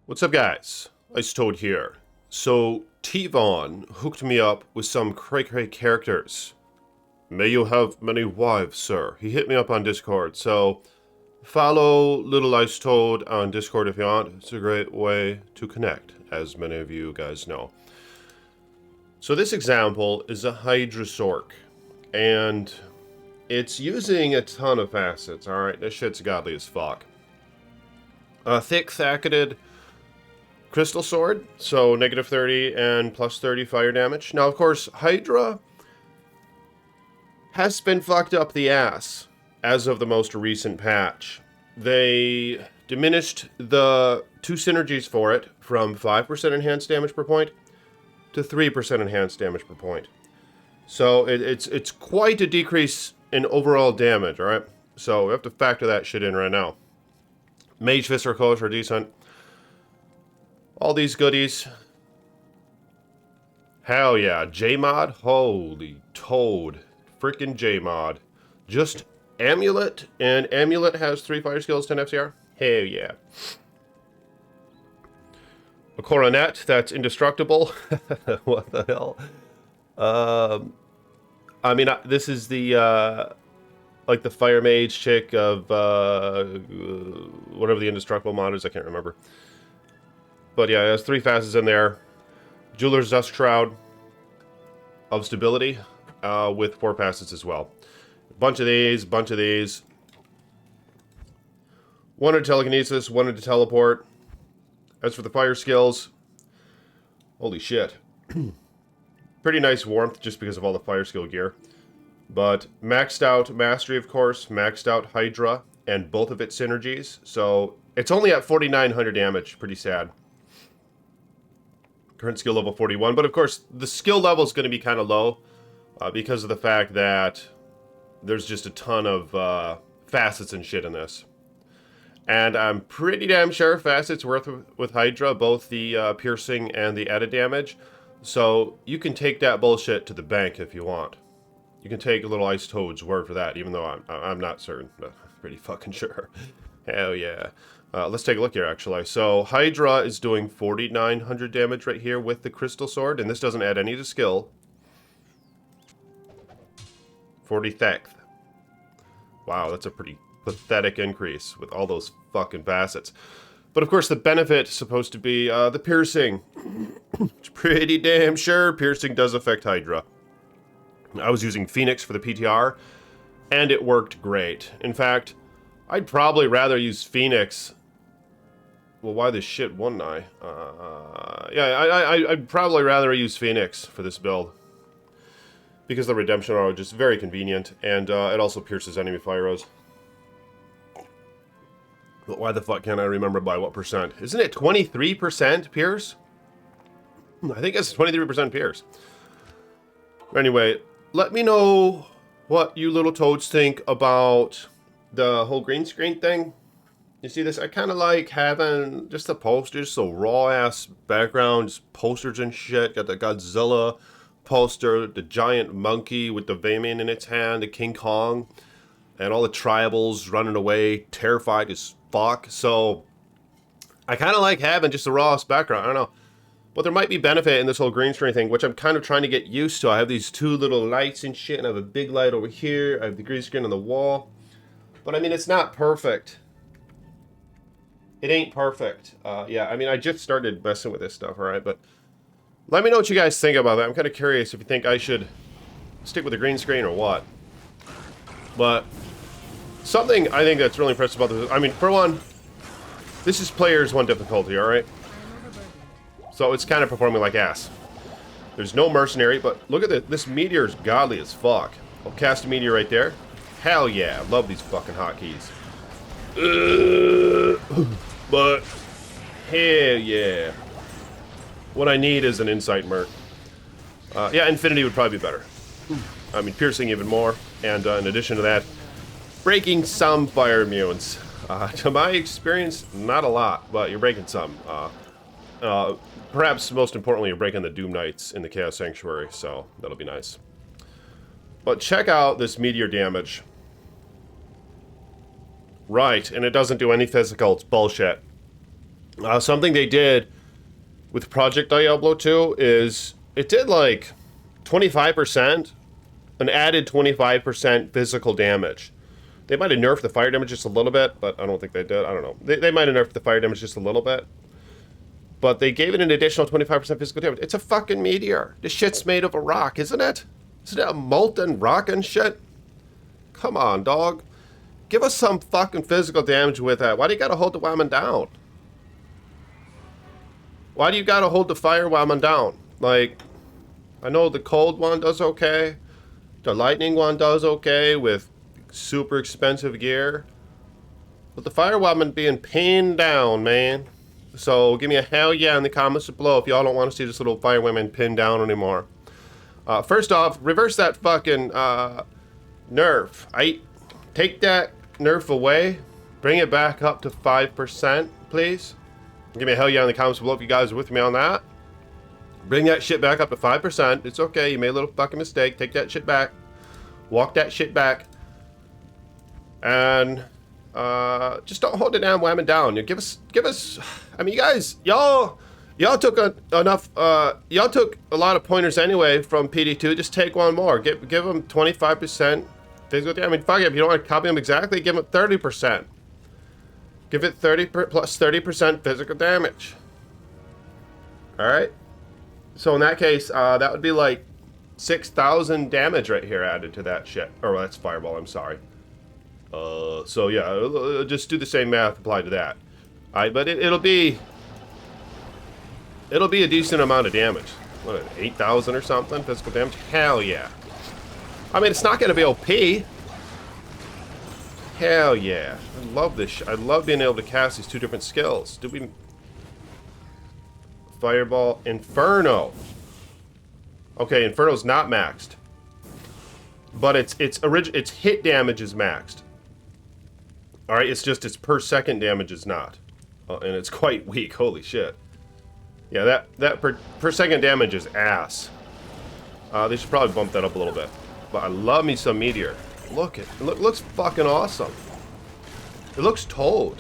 What's up, guys? Ice Toad here. So, T-Von hooked me up with some cray-cray characters. May you have many wives, sir. He hit me up on Discord, so follow Little Ice Toad on Discord if you want. It's a great way to connect, as many of you guys know. So this example is a HYDRA Sorc, and it's using a ton of facets, alright? This shit's godly as fuck. A thick, thacketed crystal sword, so negative 30 and plus 30 fire damage. Now, of course, Hydra has been fucked up the ass as of the most recent patch. They diminished the two synergies for it from 5% enhanced damage per point to 3% enhanced damage per point. So it's quite a decrease in overall damage, alright? So we have to factor that shit in right now. Mage Fists are close, are decent. All these goodies. Hell yeah. J-Mod? Holy toad. Freaking J-Mod. Just Amulet, and Amulet has 3 fire skills, 10 FCR? Hell yeah. A Coronet, that's indestructible. What the hell? I mean, this is the, like the Fire Mage chick of, whatever the indestructible mod is, I can't remember. But yeah, it has 3 facets in there. Jeweler's Dust Shroud of Stability, with 4 facets as well. Bunch of these, bunch of these. One into telekinesis, one into teleport. As for the fire skills, holy shit. Pretty nice warmth just because of all the fire skill gear. But maxed out mastery, of course, maxed out Hydra, and both of its synergies. So it's only at 4,900 damage, pretty sad. Current skill level 41, but of course the skill level is going to be kind of low because of the fact that there's just a ton of facets and shit in this. And I'm pretty damn sure facets worth with Hydra, both the piercing and the added damage. So you can take that bullshit to the bank if you want. You can take a Little Ice Toad's word for that, even though I'm not certain, but I'm pretty fucking sure. Hell yeah. Let's take a look here, actually. So, Hydra is doing 4,900 damage right here with the Crystal Sword, and this doesn't add any to skill. 40th. Wow, that's a pretty pathetic increase with all those fucking facets. But, of course, the benefit is supposed to be the piercing. It's pretty damn sure piercing does affect Hydra. I was using Phoenix for the PTR, and it worked great. In fact, I'd probably rather use Phoenix. Well, why this shit wouldn't I? Yeah, I'd probably rather use Phoenix for this build. Because the Redemption Arrow is just very convenient, and it also pierces enemy fire arrows. But why the fuck can't I remember by what percent? Isn't it 23% pierce? I think it's 23% pierce. Anyway, let me know what you little toads think about the whole green screen thing. You see this? I kind of like having just the posters, so raw-ass background, just posters and shit. Got the Godzilla poster, the giant monkey with the Vayman in its hand, the King Kong, and all the tribals running away, terrified as fuck. So, I kind of like having just the raw-ass background. I don't know. But there might be benefit in this whole green screen thing, which I'm kind of trying to get used to. I have these 2 little lights and shit, and I have a big light over here. I have the green screen on the wall. But, I mean, it's not perfect. It ain't perfect. Yeah, I mean, I just started messing with this stuff, alright? But let me know what you guys think about that. I'm kind of curious if you think I should stick with the green screen or what. But something I think that's really impressive about this, I mean, for one, this is players 1 difficulty, alright? So it's kind of performing like ass. There's no mercenary, but look at this. This Meteor is godly as fuck. I'll cast a Meteor right there. Hell yeah, love these fucking hotkeys. But, hell yeah. What I need is an Insight Merc. Yeah, Infinity would probably be better. I mean, piercing even more. And in addition to that, breaking some fire immunes. To my experience, not a lot, but you're breaking some. Perhaps most importantly, you're breaking the Doom Knights in the Chaos Sanctuary, so that'll be nice. But check out this Meteor damage. Right, and it doesn't do any physical, it's bullshit. Something they did with Project Diablo 2 is it did like 25%, an added 25% physical damage. They might have nerfed the fire damage just a little bit, but I don't think they did. I don't know. They might have nerfed the fire damage just a little bit. But they gave it an additional 25% physical damage. It's a fucking meteor. This shit's made of a rock, isn't it? Isn't it a molten rock and shit? Come on, dog. Give us some fucking physical damage with that. Why do you gotta hold the woman down? Why do you gotta hold the fire woman down? Like, I know the cold one does okay. The lightning one does okay with super expensive gear. But the fire woman being pinned down, man. So give me a hell yeah in the comments below if y'all don't want to see this little fire woman pinned down anymore. First off, reverse that fucking nerf. Take that nerf away. Bring it back up to 5%, please. Give me a hell yeah in the comments below if you guys are with me on that. Bring that shit back up to 5%. It's okay. You made a little fucking mistake. Take that shit back. Walk that shit back. And just don't hold the damn woman down. You give us. I mean, you guys, y'all took enough. Y'all took a lot of pointers anyway from PD2. Just take one more. Give them 25% physical damage. I mean, fuck it. If you don't want to copy them exactly, give them 30%. Give it 30 plus 30% physical damage. All right. So in that case, that would be like 6,000 damage right here added to that shit. Or that's fireball. I'm sorry. So yeah, just do the same math applied to that. But it'll be a decent amount of damage. What, 8,000 or something physical damage? Hell yeah. I mean, it's not going to be OP. Hell yeah. I love this. I love being able to cast these two different skills. Did we? Fireball, Inferno. Okay, Inferno's not maxed, but its hit damage is maxed. All right, it's just its per second damage is not, and it's quite weak. Holy shit! Yeah, that per second damage is ass. They should probably bump that up a little bit. But I love me some Meteor. Look, it looks fucking awesome. It looks Toad.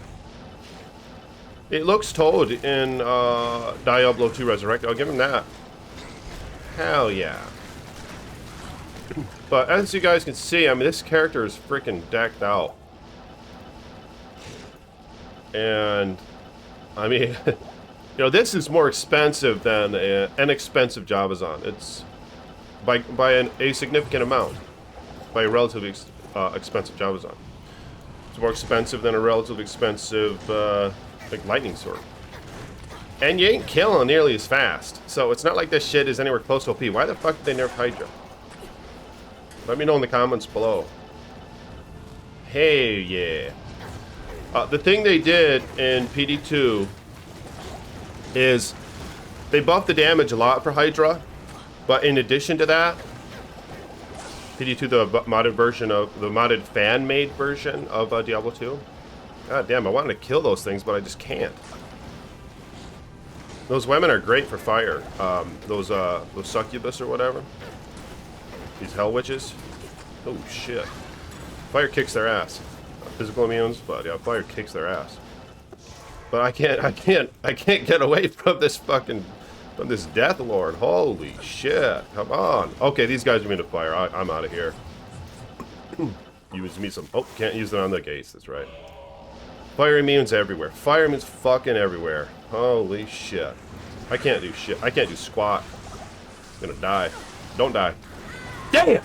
It looks Toad in Diablo 2 Resurrected. I'll give him that. Hell yeah. But as you guys can see, I mean, this character is freaking decked out. And, I mean, you know, this is more expensive than an inexpensive Javazon. It's by a significant amount. By a relatively expensive Javazon. It's more expensive than a relatively expensive like lightning sword. And you ain't killing nearly as fast. So it's not like this shit is anywhere close to OP. Why the fuck did they nerf Hydra? Let me know in the comments below. Hey, yeah. The thing they did in PD2 is they buffed the damage a lot for Hydra. But in addition to that, PD2, the modded version of the modded fan-made version of Diablo 2. God damn, I wanted to kill those things, but I just can't. Those women are great for fire. Those succubus or whatever. These hell witches. Oh shit. Fire kicks their ass. Physical immunes, but yeah, fire kicks their ass. But I can't get away from this fucking. From this Death Lord. Holy shit. Come on. Okay, these guys are immune to fire. I'm out of here. Use me some. Oh, can't use it on the gates. That's right. Fire immunes everywhere. Fire immunes fucking everywhere. Holy shit. I can't do shit. I can't do squat. I'm gonna die. Don't die. Damn!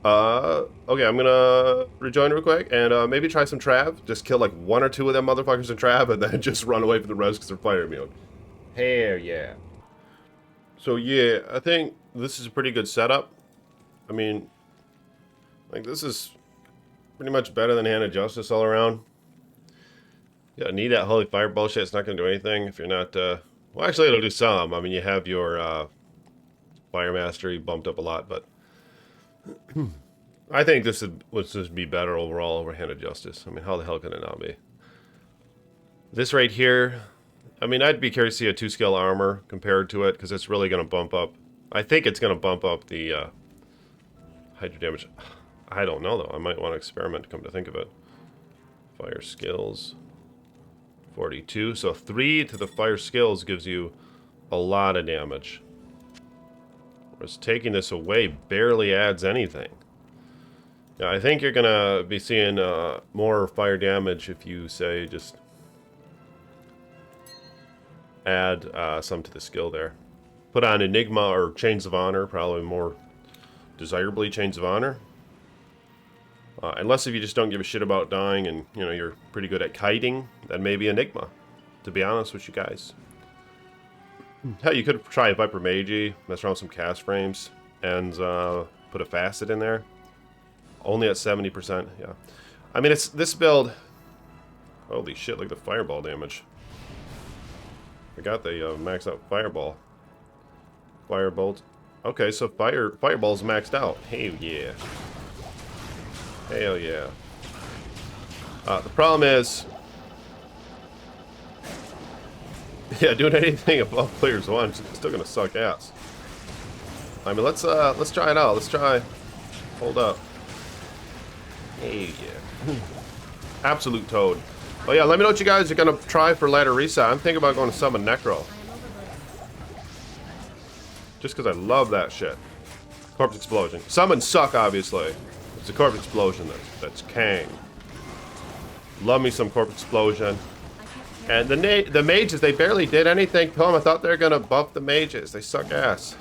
Okay, I'm gonna rejoin real quick and maybe try some Trav. Just kill like 1 or 2 of them motherfuckers in Trav and then just run away from the rest because they're fire immune. Hell yeah. So yeah, I think this is a pretty good setup. I mean, like this is pretty much better than Hand of Justice all around. You don't need that holy fire bullshit. It's not gonna do anything if you're not, well actually it'll do some. I mean, you have your fire mastery bumped up a lot, but I think this would just be better overall over Hand of Justice. I mean, how the hell can it not be? This right here, I mean, I'd be curious to see a 2-scale armor compared to it, because it's really going to bump up. I think it's going to bump up the Hydra damage. I don't know, though. I might want to experiment, come to think of it. Fire skills. 42. So 3 to the fire skills gives you a lot of damage. Whereas taking this away barely adds anything. Yeah, I think you're gonna be seeing more fire damage if you say just add some to the skill there. Put on Enigma or Chains of Honor, probably more desirably Chains of Honor. Unless if you just don't give a shit about dying and you know you're pretty good at kiting, then maybe Enigma. To be honest with you guys. Hell, you could try a Viper Magi, mess around with some cast frames, and put a Facet in there. Only at 70%, yeah. I mean, it's this build. Holy shit! Look at the fireball damage. I got the max out fireball. Firebolt. Okay, so fireball's maxed out. Hell yeah. Hell yeah. The problem is, yeah, doing anything above players 1 is still gonna suck ass. I mean, let's try it out. Let's try. Hold up. Hey, yeah. Absolute toad. Oh yeah, let me know what you guys are gonna try for ladder reset. I'm thinking about going to summon Necro. Just because I love that shit. Corpse Explosion. Summons suck, obviously. It's a Corpse Explosion that's Kang. Love me some Corpse Explosion. And the mages, they barely did anything to them. I thought they were gonna buff the mages. They suck ass.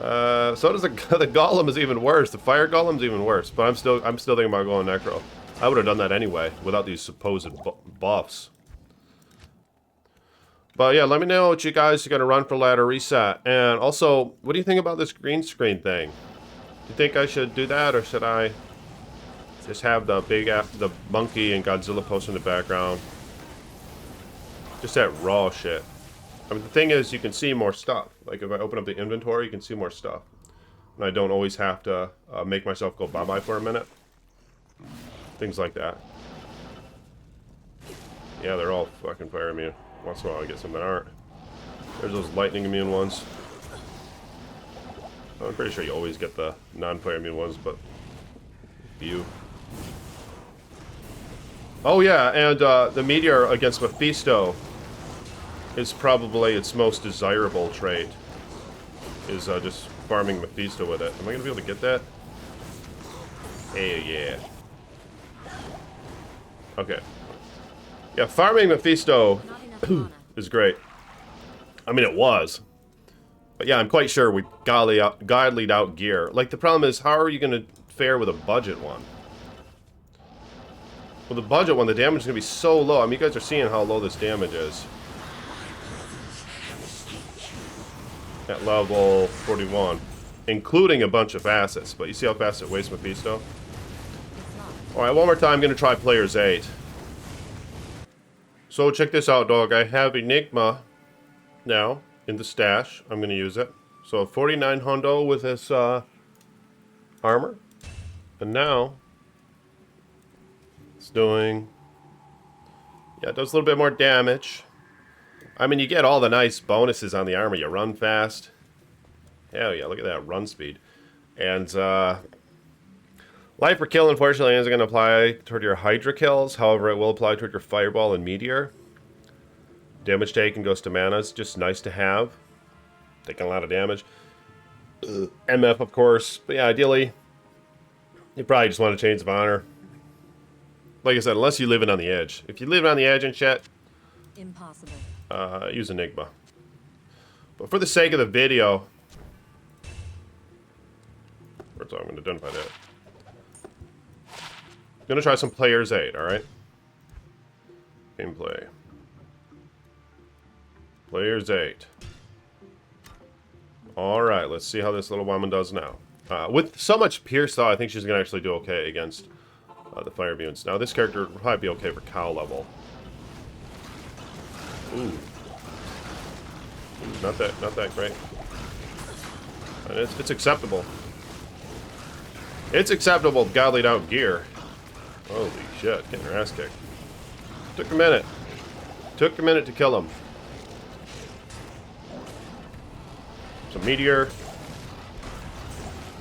So does the Golem is even worse. The Fire Golem's even worse. But I'm still thinking about going Necro. I would have done that anyway without these supposed buffs. But yeah, let me know what you guys are gonna run for ladder reset. And also, what do you think about this green screen thing? Do you think I should do that, or should I just have the monkey and Godzilla post in the background? Just that raw shit. I mean, the thing is, you can see more stuff. Like, if I open up the inventory, you can see more stuff. And I don't always have to make myself go bye-bye for a minute. Things like that. Yeah, they're all fucking fire immune. Once in a while I get some that aren't. There's those lightning immune ones. I'm pretty sure you always get the non-fire immune ones, but few. Oh yeah, and the Meteor against Mephisto is probably its most desirable trait. Is just farming Mephisto with it. Am I gonna be able to get that? Hey, yeah. Okay. Yeah, farming Mephisto is great. I mean, it was. But yeah, I'm quite sure we godlied out gear. Like, the problem is, how are you gonna fare with a budget one? With a budget one, the damage is gonna be so low. I mean, you guys are seeing how low this damage is. At level 41. Including a bunch of facets. But you see how fast it wastes Mephisto? Alright, one more time, I'm gonna try players 8. So check this out, dog. I have Enigma now in the stash. I'm gonna use it. So 49 hundo with this armor. And now it's doing, yeah, it does a little bit more damage. I mean, you get all the nice bonuses on the armor. You run fast. Hell yeah, look at that run speed. And life per kill, unfortunately, isn't going to apply toward your Hydra kills. However, it will apply toward your Fireball and Meteor. Damage taken goes to mana. It's just nice to have. Taking a lot of damage. MF, of course. But yeah, ideally, you probably just want to Chains of Honor. Like I said, unless you live it on the edge. If you live on the edge and shit, impossible. Use Enigma. But for the sake of the video, I'm going to identify that. I'm going to try some players 8, alright? Gameplay. Players 8. Alright, let's see how this little woman does now. With so much Pierce, though, I think she's going to actually do okay against the Fire Mutants. Now, this character would probably be okay for cow level. Ooh. Not that great. And it's acceptable. It's acceptable, godly out gear. Holy shit, getting her ass kicked. Took a minute. Took a minute to kill him. Some Meteor.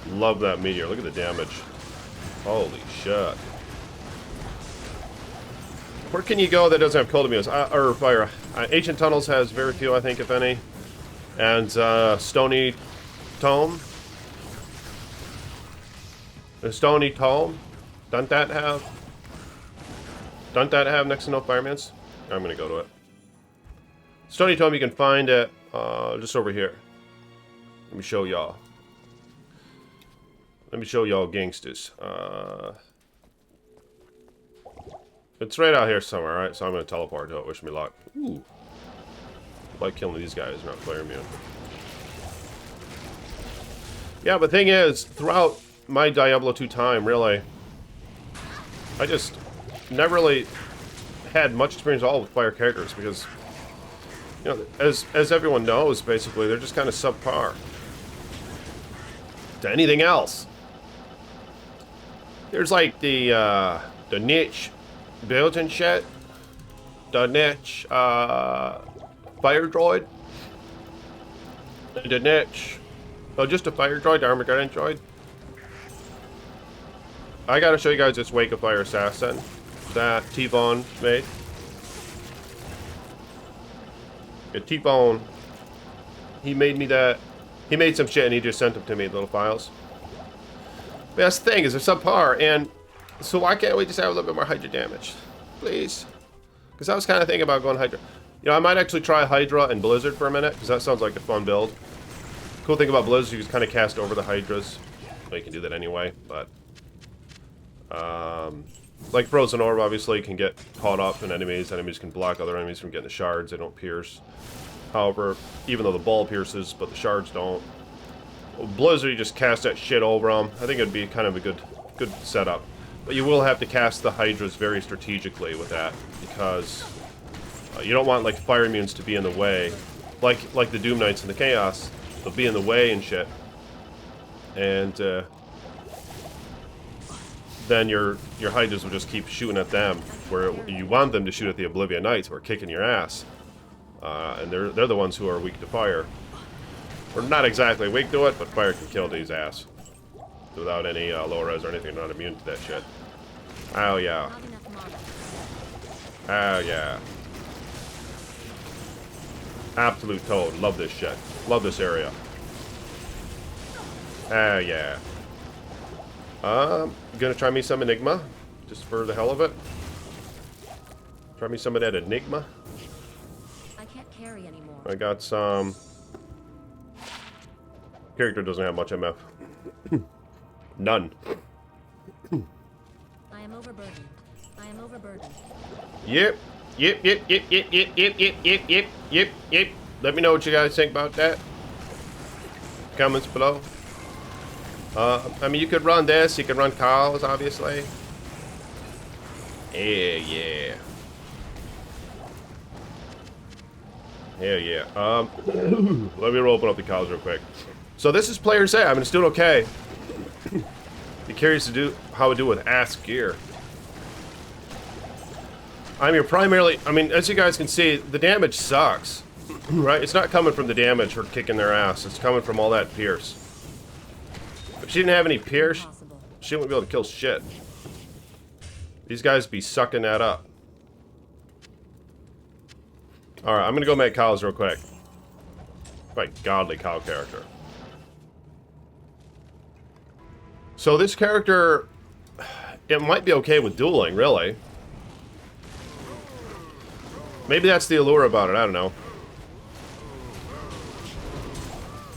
Love that Meteor. Look at the damage. Holy shit. Where can you go that doesn't have cold immunes? Or fire? Ancient Tunnels has very few, I think, if any. And Stony Tome. The Stony Tome. Doesn't that have next to no firemans? I'm gonna go to it. Stony Tome you can find it just over here. Let me show y'all. Let me show y'all gangsters. It's right out here somewhere, right? So I'm gonna teleport to it. Wish me luck. Ooh. I like killing these guys, not flare immune. Yeah, but the thing is, throughout my Diablo 2 time, really, I just never really had much experience at all with fire characters because, you know, as everyone knows, basically, they're just kind of subpar to anything else. There's like the niche build and shit, the niche fire droid, the niche, oh, just a fire droid, the Armageddon droid. I gotta show you guys this Wake of Fire Assassin that T-Bone made. Yeah, T-Bone, he made me that. He made some shit and he just sent them to me in little files. But that's the thing, is they're subpar, and so why can't we just have a little bit more Hydra damage? Please. Because I was kind of thinking about going Hydra. You know, I might actually try Hydra and Blizzard for a minute, because that sounds like a fun build. Cool thing about Blizzard, you can kind of cast over the Hydras. Well, you can do that anyway, but... like Frozen Orb, obviously, can get caught up in enemies. Enemies can block other enemies from getting the shards. They don't pierce. However, even though the ball pierces, but the shards don't. Blizzard, you just cast that shit over them. I think it'd be kind of a good setup. But you will have to cast the Hydras very strategically with that, because you don't want, like, fire immunes to be in the way. Like the Doom Knights and the Chaos. They'll be in the way and shit. And, then your Hydras will just keep shooting at them, where you want them to shoot at the Oblivion Knights, who are kicking your ass. And they're the ones who are weak to fire. Or not exactly weak to it, but fire can kill these ass. Without any low res or anything, not immune to that shit. Oh yeah. Oh yeah. Absolute toad. Love this shit. Love this area. Oh yeah. Gonna try me some Enigma, just for the hell of it. Try me some of that Enigma. I can't carry anymore. I got some. Character doesn't have much MF. None. I am overburdened. I am overburdened. Yep. Yep. Let me know what you guys think about that. Comments below. I mean, you could run this. You could run cows, obviously. Yeah. Hell yeah. Let me open up the cows real quick. So this is player say. I mean, it's doing okay. Be curious to do how we do with ass gear. I mean, primarily. I mean, as you guys can see, the damage sucks, right? It's not coming from the damage for kicking their ass. It's coming from all that pierce. If she didn't have any pierce, she wouldn't be able to kill shit. These guys be sucking that up. Alright, I'm gonna go make cows real quick. Quite godly cow character. So this character, it might be okay with dueling, really. Maybe that's the allure about it, I don't know.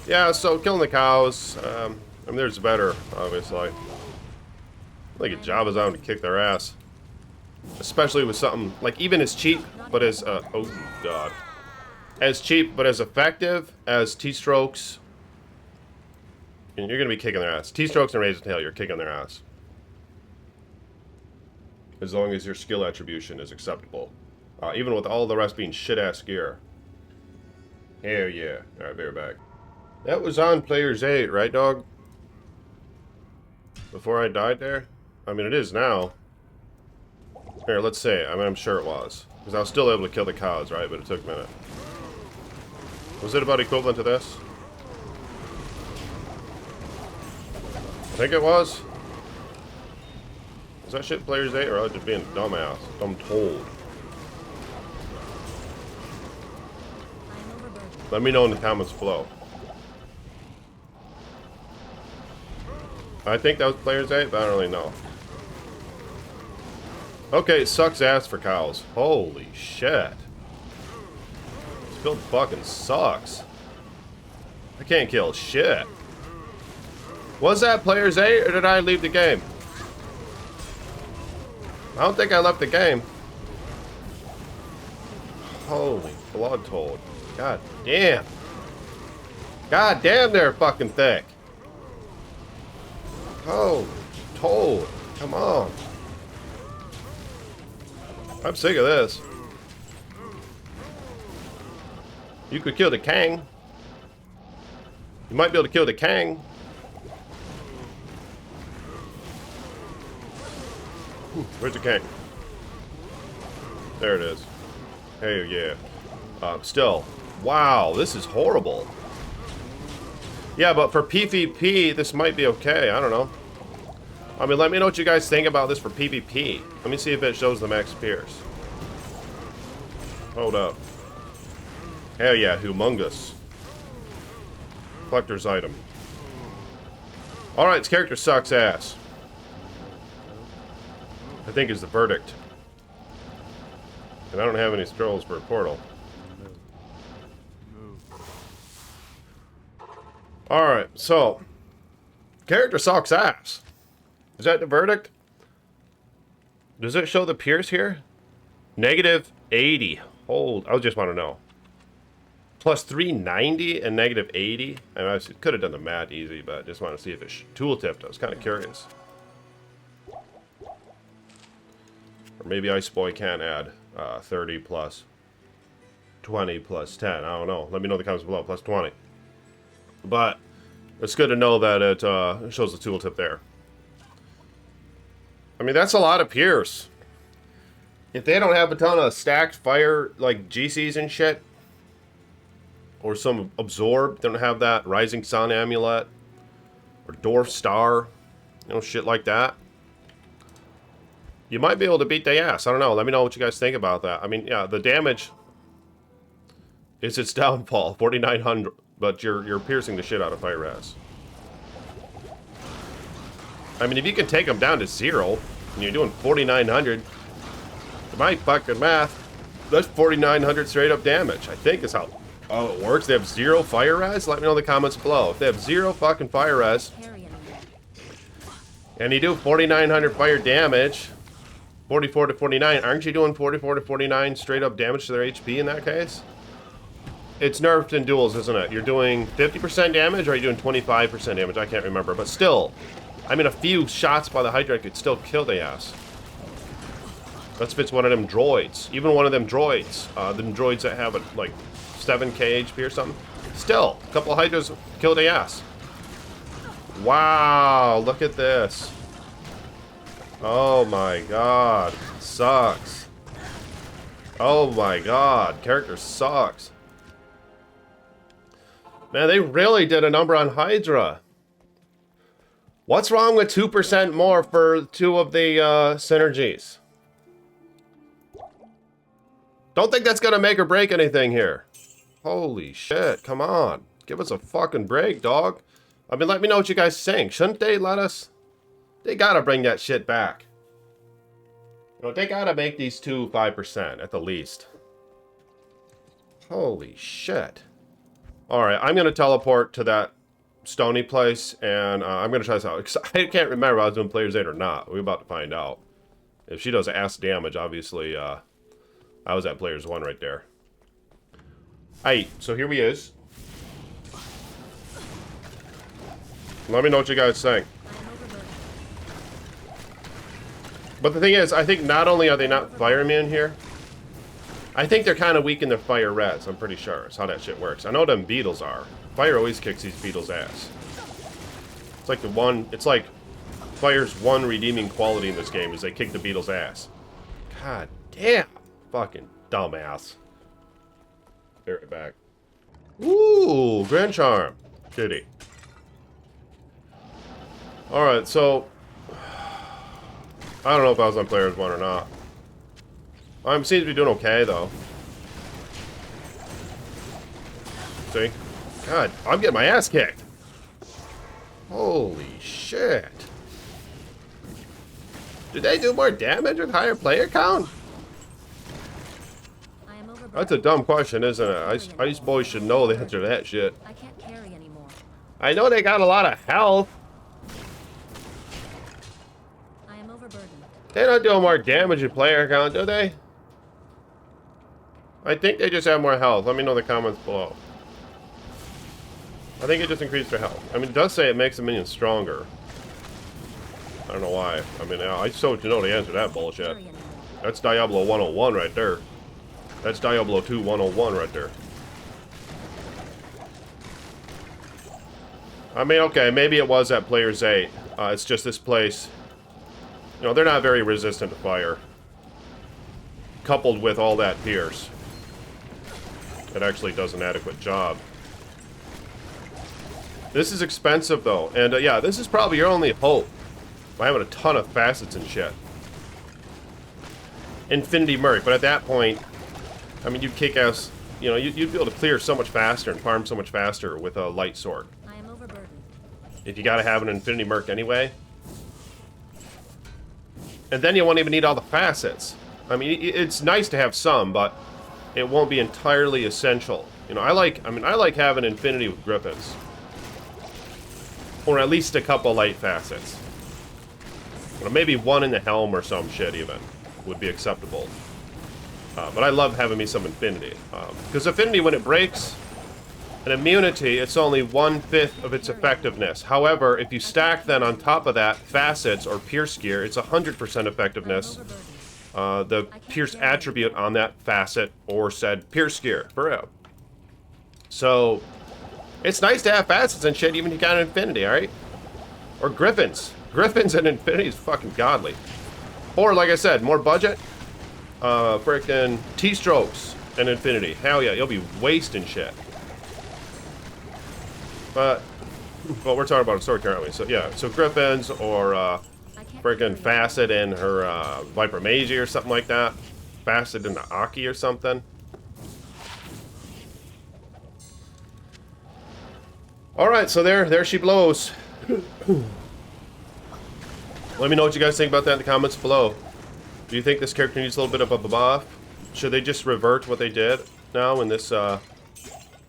Yeah, so killing the cows, I mean, there's better, obviously. I think a Java's on to kick their ass. Especially with something, like, even as cheap, but as, oh god. As cheap, but as effective as T-strokes. And you're gonna be kicking their ass. T-strokes and Razor Tail, you're kicking their ass. As long as your skill attribution is acceptable. Even with all the rest being shit-ass gear. Hell yeah. Alright, be right back. That was on Players 8, right, dog? Before I died there? I mean, it is now. Here, let's see. I mean, I'm sure it was. Because I was still able to kill the cows, right? But it took a minute. Was it about equivalent to this? I think it was. Was that shit Players 8, or I was just being a dumbass? Dumb told. Let me know in the comments below. I think that was players 8, but I don't really know. Okay, it sucks ass for cows. Holy shit. This build fucking sucks. I can't kill shit. Was that players 8 or did I leave the game? I don't think I left the game. Holy blood toad. God damn. God damn, they're fucking thick. Holy toad. Come on. I'm sick of this. You could kill the Kang. You might be able to kill the Kang. Where's the Kang? There it is. Hey, yeah. Still. Wow, this is horrible. Yeah, but for PvP, this might be okay. I don't know. I mean, let me know what you guys think about this for PvP. Let me see if it shows the max Pierce. Hold up. Hell yeah, humongous. Collector's item. Alright, this character sucks ass. I think is the verdict. And I don't have any scrolls for a portal. Alright, so. Character sucks ass. Is that the verdict? Does it show the Pierce here? Negative 80. Hold, I just want to know. Plus 390 and negative 80. And I could have done the math easy, but I just want to see if it's tooltipped. I was kind of curious. Or maybe Ice Boy can add 30 plus 20 plus 10. I don't know. Let me know in the comments below. Plus 20. But it's good to know that it shows the tooltip there. I mean, that's a lot of Pierce. If they don't have a ton of stacked fire, like GCs and shit, or some absorb, they don't have that Rising Sun amulet, or Dwarf Star, you know, shit like that, you might be able to beat their ass. I don't know. Let me know what you guys think about that. I mean, yeah, the damage is its downfall, 4,900, but you're piercing the shit out of fire res. I mean, if you can take them down to 0, and you're doing 4,900, my fucking math, that's 4,900 straight up damage. I think is how it works. They have 0 fire res? Let me know in the comments below. If they have 0 fucking fire res, and you do 4,900 fire damage, 44 to 49, aren't you doing 44 to 49 straight up damage to their HP in that case? It's nerfed in duels, isn't it? You're doing 50% damage, or are you doing 25% damage? I can't remember, but still. I mean, a few shots by the Hydra could still kill the ass. That's if it's one of them droids. Even one of them droids. The droids that have, like, 7k HP or something. Still, a couple of Hydras kill the ass. Wow, look at this. Oh my god. Sucks. Oh my god. Character sucks. Man, they really did a number on Hydra. What's wrong with 2% more for 2 of the synergies? Don't think that's gonna make or break anything here. Holy shit, come on. Give us a fucking break, dog. I mean, let me know what you guys think. Shouldn't they let us? They gotta bring that shit back. You know, they gotta make these 2 5% at the least. Holy shit. Alright, I'm gonna teleport to that Stony place, and I'm gonna try this out. I can't remember if I was doing players 8 or not. We're about to find out. If she does ass damage, obviously, I was at players 1 right there. Alright, so here we is. Let me know what you guys think. But the thing is, I think not only are they not fire immune here, I think they're kind of weak in their fire res. I'm pretty sure. That's how that shit works. I know them beetles are. Fire always kicks these beetles' ass. It's like it's like Fire's one redeeming quality in this game is they kick the beetles' ass. God damn. Fucking dumbass. Be right back. Ooh, Grand Charm. Kitty. Alright, so I don't know if I was on players 1 or not. Seems to be doing okay though. See? God, I'm getting my ass kicked. Holy shit. Did they do more damage with higher player count? I am overburdened. That's a dumb question, isn't it? Ice Boys should know the answer to that shit. I can't carry anymore. I know they got a lot of health. I am overburdened. They don't do more damage with player count, do they? I think they just have more health. Let me know in the comments below. I think it just increased their health. I mean, it does say it makes the minions stronger. I don't know why. I mean, I so to know the answer to that bullshit. Carry anymore. That's Diablo 101 right there. That's Diablo 2 101 right there. I mean, okay, maybe it was at Player's 8. It's just this place. You know, they're not very resistant to fire. Coupled with all that pierce. It actually does an adequate job. This is expensive, though. And, yeah, this is probably your only hope. By having a ton of facets and shit. Infinity Merc. But at that point, I mean, you'd kick ass. You know, you'd be able to clear so much faster and farm so much faster with a light sword. I am overburdened. If you gotta have an Infinity Merc anyway. And then you won't even need all the facets. I mean, it's nice to have some, but it won't be entirely essential. You know, I like having Infinity with Griffins. Or at least a couple light facets. Or maybe one in the helm or some shit even would be acceptable. But I love having me some Infinity. Because Infinity, when it breaks an immunity, it's only 1/5 of its effectiveness. However, if you stack then on top of that facets or Pierce gear, it's 100% effectiveness. The Pierce attribute on that facet or said Pierce gear. For real. So, it's nice to have facets and shit even if you got an Infinity, alright? Or Griffins. Griffins and Infinity is fucking godly. Or, like I said, more budget. Frickin' T-strokes and Infinity. Hell yeah, you'll be wasting shit. But, well, we're talking about a sword, aren't we? So, yeah, so Griffins or, frickin' Facet and her, Viper Magi or something like that. Facet and the Aki or something. Alright, so there she blows. Let me know what you guys think about that in the comments below. Do you think this character needs a little bit of a buff? Should they just revert what they did now in this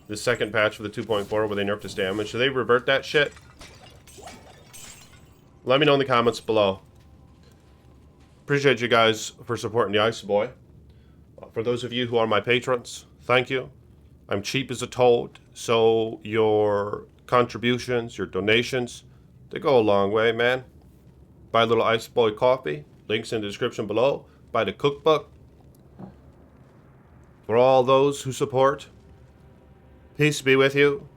this second patch for the 2.4 where they nerfed his damage? Should they revert that shit? Let me know in the comments below. Appreciate you guys for supporting the Ice Boy. For those of you who are my patrons, thank you. I'm cheap as a toad, so your contributions, your donations, they go a long way, man. Buy a little Ice Boy coffee. Links in the description below. Buy the cookbook. For all those who support, peace be with you.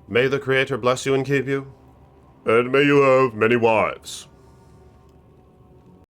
May the Creator bless you and keep you. And may you have many wives.